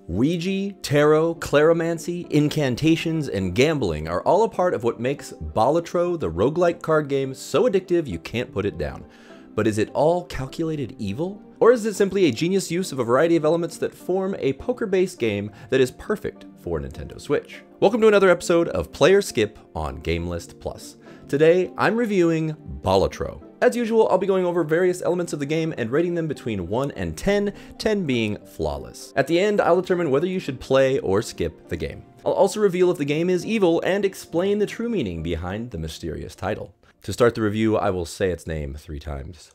Ouija, tarot, claromancy, incantations, and gambling are all a part of what makes Balatro, the roguelike card game, so addictive you can't put it down. But is it all calculated evil? Or is it simply a genius use of a variety of elements that form a poker-based game that is perfect for Nintendo Switch? Welcome to another episode of Player Skip on GameList Plus. Today, I'm reviewing Balatro. As usual, I'll be going over various elements of the game and rating them between 1 and 10, 10 being flawless. At the end, I'll determine whether you should play or skip the game. I'll also reveal if the game is evil and explain the true meaning behind the mysterious title. To start the review, I will say its name 3 times.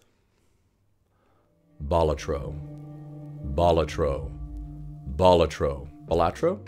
Balatro. Balatro. Balatro. Balatro?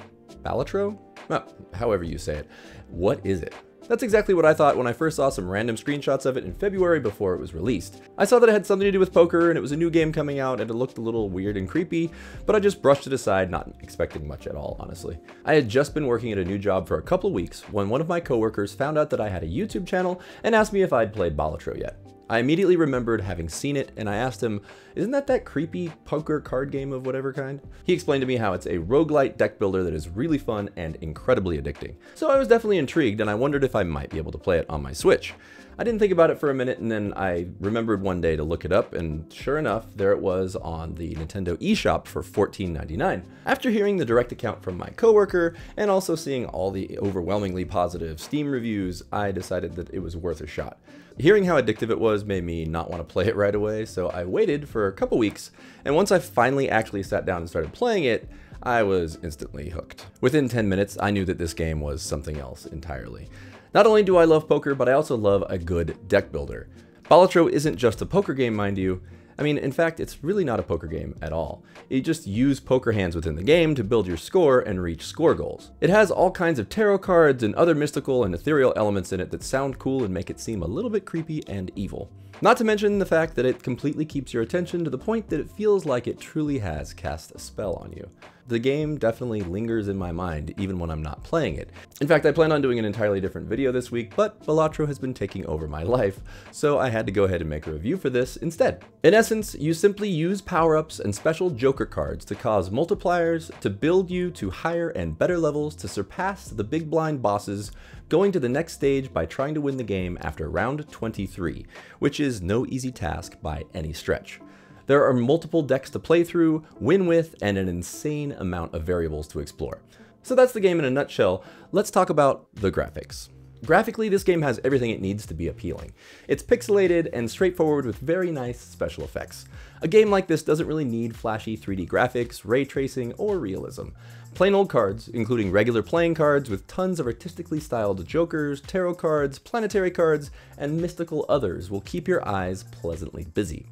Balatro? Oh, however you say it. What is it? That's exactly what I thought when I first saw some random screenshots of it in February before it was released. I saw that it had something to do with poker and it was a new game coming out and it looked a little weird and creepy, but I just brushed it aside, not expecting much at all, honestly. I had just been working at a new job for a couple of weeks when one of my coworkers found out that I had a YouTube channel and asked me if I'd played Balatro yet. I immediately remembered having seen it, and I asked him, isn't that creepy poker card game of whatever kind? He explained to me how it's a roguelite deck builder that is really fun and incredibly addicting. So I was definitely intrigued, and I wondered if I might be able to play it on my Switch. I didn't think about it for a minute, and then I remembered one day to look it up, and sure enough, there it was on the Nintendo eShop for $14.99. After hearing the direct account from my coworker, and also seeing all the overwhelmingly positive Steam reviews, I decided that it was worth a shot. Hearing how addictive it was made me not want to play it right away, so I waited for a couple weeks, and once I finally actually sat down and started playing it, I was instantly hooked. Within 10 minutes, I knew that this game was something else entirely. Not only do I love poker, but I also love a good deck builder. Balatro isn't just a poker game, mind you. I mean, in fact, it's really not a poker game at all. You just use poker hands within the game to build your score and reach score goals. It has all kinds of tarot cards and other mystical and ethereal elements in it that sound cool and make it seem a little bit creepy and evil. Not to mention the fact that it completely keeps your attention to the point that it feels like it truly has cast a spell on you. The game definitely lingers in my mind even when I'm not playing it. In fact, I plan on doing an entirely different video this week, but Balatro has been taking over my life, so I had to go ahead and make a review for this instead. In essence, you simply use power-ups and special joker cards to cause multipliers to build you to higher and better levels to surpass the big blind bosses, going to the next stage by trying to win the game after round 23, which is no easy task by any stretch. There are multiple decks to play through, win with, and an insane amount of variables to explore. So that's the game in a nutshell. Let's talk about the graphics. Graphically, this game has everything it needs to be appealing. It's pixelated and straightforward with very nice special effects. A game like this doesn't really need flashy 3D graphics, ray tracing, or realism. Plain old cards, including regular playing cards with tons of artistically styled jokers, tarot cards, planetary cards, and mystical others will keep your eyes pleasantly busy.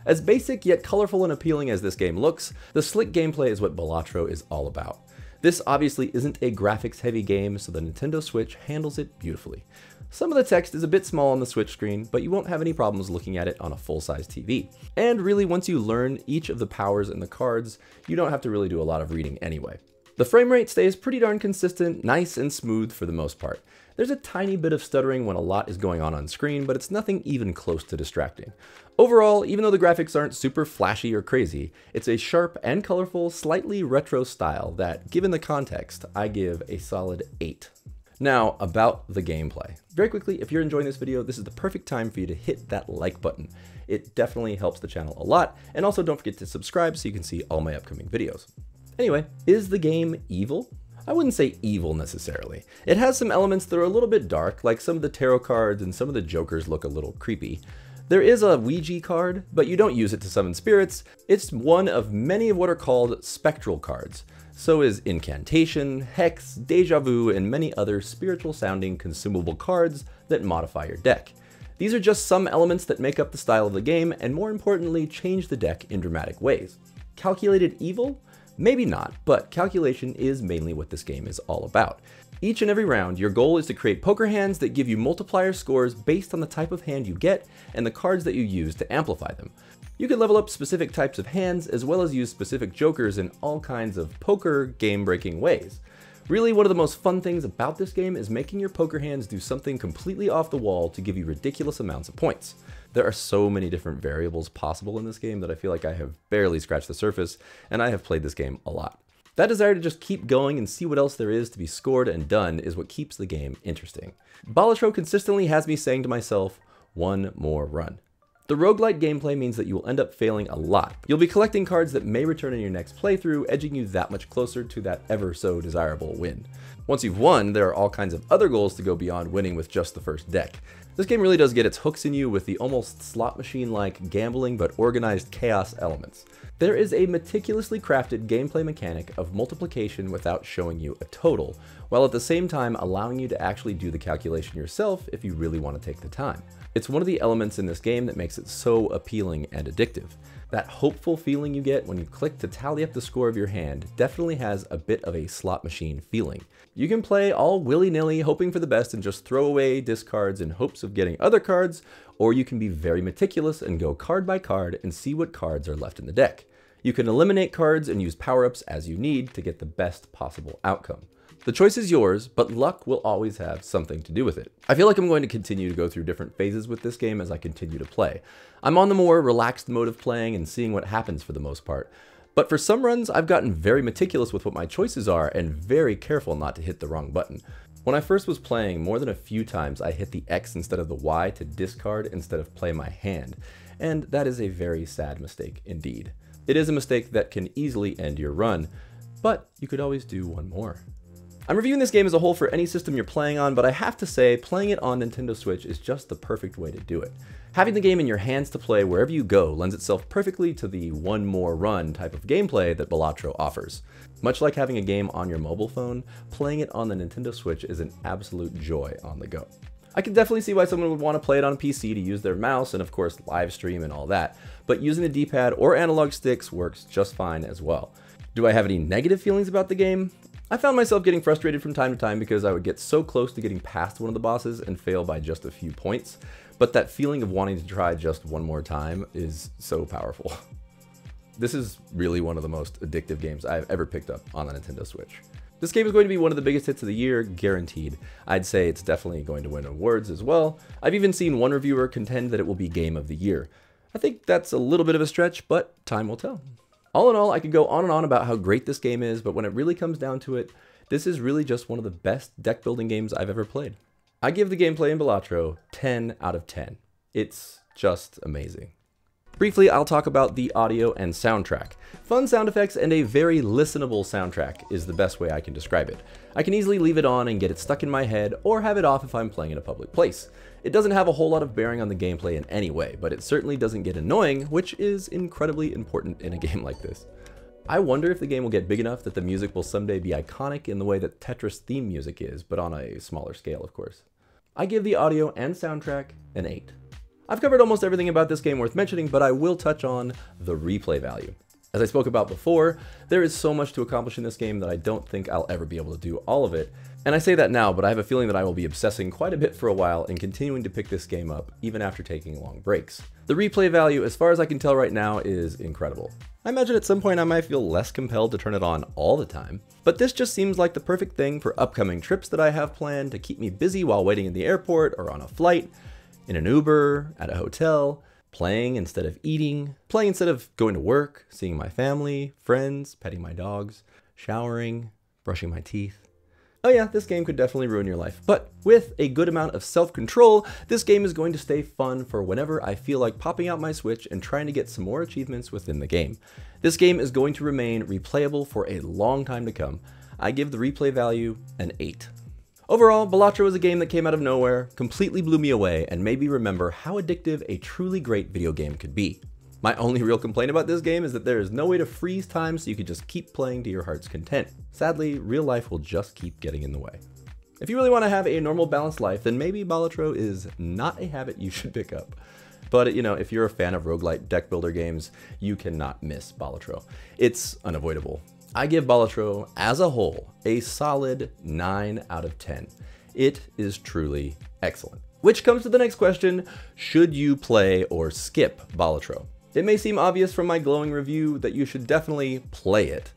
As basic yet colorful and appealing as this game looks, the slick gameplay is what Balatro is all about. This obviously isn't a graphics-heavy game, so the Nintendo Switch handles it beautifully. Some of the text is a bit small on the Switch screen, but you won't have any problems looking at it on a full-size TV. And really, once you learn each of the powers and the cards, you don't have to really do a lot of reading anyway. The frame rate stays pretty darn consistent, nice and smooth for the most part. There's a tiny bit of stuttering when a lot is going on screen, but it's nothing even close to distracting. Overall, even though the graphics aren't super flashy or crazy, it's a sharp and colorful, slightly retro style that, given the context, I give a solid 8. Now, about the gameplay. Very quickly, if you're enjoying this video, this is the perfect time for you to hit that like button. It definitely helps the channel a lot, and also don't forget to subscribe so you can see all my upcoming videos. Anyway, is the game evil? I wouldn't say evil necessarily. It has some elements that are a little bit dark, like some of the tarot cards and some of the jokers look a little creepy. There is a Ouija card, but you don't use it to summon spirits. It's one of many of what are called spectral cards. So is incantation, hex, deja vu, and many other spiritual sounding consumable cards that modify your deck. These are just some elements that make up the style of the game and more importantly change the deck in dramatic ways. Calculated evil? Maybe not, but calculation is mainly what this game is all about. Each and every round, your goal is to create poker hands that give you multiplier scores based on the type of hand you get and the cards that you use to amplify them. You can level up specific types of hands as well as use specific jokers in all kinds of poker game-breaking ways. Really, one of the most fun things about this game is making your poker hands do something completely off the wall to give you ridiculous amounts of points. There are so many different variables possible in this game that I feel like I have barely scratched the surface, and I have played this game a lot. That desire to just keep going and see what else there is to be scored and done is what keeps the game interesting. Balatro consistently has me saying to myself, one more run. The roguelite gameplay means that you will end up failing a lot. You'll be collecting cards that may return in your next playthrough, edging you that much closer to that ever so desirable win. Once you've won, there are all kinds of other goals to go beyond winning with just the first deck. This game really does get its hooks in you with the almost slot machine-like gambling but organized chaos elements. There is a meticulously crafted gameplay mechanic of multiplication without showing you a total, while at the same time allowing you to actually do the calculation yourself if you really want to take the time. It's one of the elements in this game that makes it so appealing and addictive. That hopeful feeling you get when you click to tally up the score of your hand definitely has a bit of a slot machine feeling. You can play all willy-nilly, hoping for the best and just throw away discards in hopes of getting other cards, or you can be very meticulous and go card by card and see what cards are left in the deck. You can eliminate cards and use power-ups as you need to get the best possible outcome. The choice is yours, but luck will always have something to do with it. I feel like I'm going to continue to go through different phases with this game as I continue to play. I'm on the more relaxed mode of playing and seeing what happens for the most part. But for some runs, I've gotten very meticulous with what my choices are and very careful not to hit the wrong button. When I first was playing, more than a few times I hit the X instead of the Y to discard instead of play my hand. And that is a very sad mistake indeed. It is a mistake that can easily end your run, but you could always do one more. I'm reviewing this game as a whole for any system you're playing on, but I have to say, playing it on Nintendo Switch is just the perfect way to do it. Having the game in your hands to play wherever you go lends itself perfectly to the one more run type of gameplay that Balatro offers. Much like having a game on your mobile phone, playing it on the Nintendo Switch is an absolute joy on the go. I can definitely see why someone would want to play it on a PC to use their mouse and of course live stream and all that, but using the D-pad or analog sticks works just fine as well. Do I have any negative feelings about the game? I found myself getting frustrated from time to time because I would get so close to getting past one of the bosses and fail by just a few points, but that feeling of wanting to try just one more time is so powerful. This is really one of the most addictive games I've ever picked up on the Nintendo Switch. This game is going to be one of the biggest hits of the year, guaranteed. I'd say it's definitely going to win awards as well. I've even seen one reviewer contend that it will be Game of the Year. I think that's a little bit of a stretch, but time will tell. All in all, I could go on and on about how great this game is, but when it really comes down to it, this is really just one of the best deck building games I've ever played. I give the gameplay in Balatro 10 out of 10. It's just amazing. Briefly, I'll talk about the audio and soundtrack. Fun sound effects and a very listenable soundtrack is the best way I can describe it. I can easily leave it on and get it stuck in my head, or have it off if I'm playing in a public place. It doesn't have a whole lot of bearing on the gameplay in any way, but it certainly doesn't get annoying, which is incredibly important in a game like this. I wonder if the game will get big enough that the music will someday be iconic in the way that Tetris theme music is, but on a smaller scale, of course. I give the audio and soundtrack an 8. I've covered almost everything about this game worth mentioning, but I will touch on the replay value. As I spoke about before, there is so much to accomplish in this game that I don't think I'll ever be able to do all of it. And I say that now, but I have a feeling that I will be obsessing quite a bit for a while and continuing to pick this game up, even after taking long breaks. The replay value, as far as I can tell right now, is incredible. I imagine at some point I might feel less compelled to turn it on all the time, but this just seems like the perfect thing for upcoming trips that I have planned to keep me busy while waiting in the airport or on a flight, in an Uber, at a hotel, playing instead of eating, playing instead of going to work, seeing my family, friends, petting my dogs, showering, brushing my teeth. Oh yeah, this game could definitely ruin your life, but with a good amount of self-control, this game is going to stay fun for whenever I feel like popping out my Switch and trying to get some more achievements within the game. This game is going to remain replayable for a long time to come. I give the replay value an 8. Overall, Balatro is a game that came out of nowhere, completely blew me away, and made me remember how addictive a truly great video game could be. My only real complaint about this game is that there is no way to freeze time so you could just keep playing to your heart's content. Sadly, real life will just keep getting in the way. If you really want to have a normal balanced life, then maybe Balatro is not a habit you should pick up. But you know, if you're a fan of roguelite deck builder games, you cannot miss Balatro. It's unavoidable. I give Balatro, as a whole, a solid 9 out of 10. It is truly excellent. Which comes to the next question, should you play or skip Balatro? It may seem obvious from my glowing review that you should definitely play it,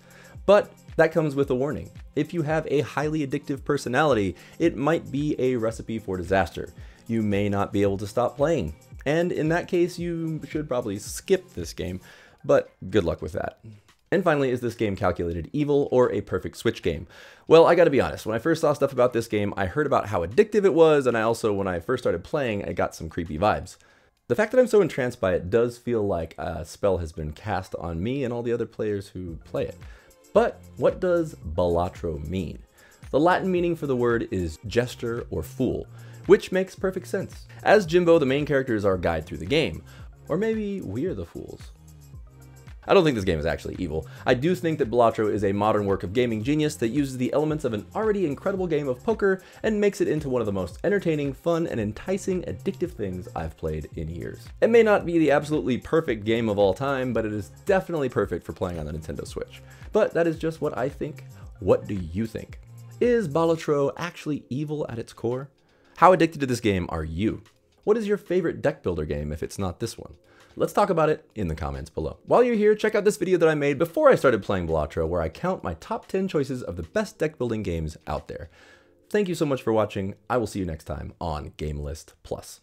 but that comes with a warning. If you have a highly addictive personality, it might be a recipe for disaster. You may not be able to stop playing, and in that case, you should probably skip this game, but good luck with that. And finally, is this game calculated evil or a perfect Switch game? Well, I gotta be honest, when I first saw stuff about this game, I heard about how addictive it was, and I also, when I first started playing, I got some creepy vibes. The fact that I'm so entranced by it does feel like a spell has been cast on me and all the other players who play it. But what does Balatro mean? The Latin meaning for the word is jester or fool, which makes perfect sense, as Jimbo, the main character, is our guide through the game. Or maybe we're the fools. I don't think this game is actually evil. I do think that Balatro is a modern work of gaming genius that uses the elements of an already incredible game of poker and makes it into one of the most entertaining, fun, and enticing addictive things I've played in years. It may not be the absolutely perfect game of all time, but it is definitely perfect for playing on the Nintendo Switch. But that is just what I think. What do you think? Is Balatro actually evil at its core? How addicted to this game are you? What is your favorite deck builder game if it's not this one? Let's talk about it in the comments below. While you're here, check out this video that I made before I started playing Balatro, where I count my top 10 choices of the best deck building games out there. Thank you so much for watching. I will see you next time on GameList Plus.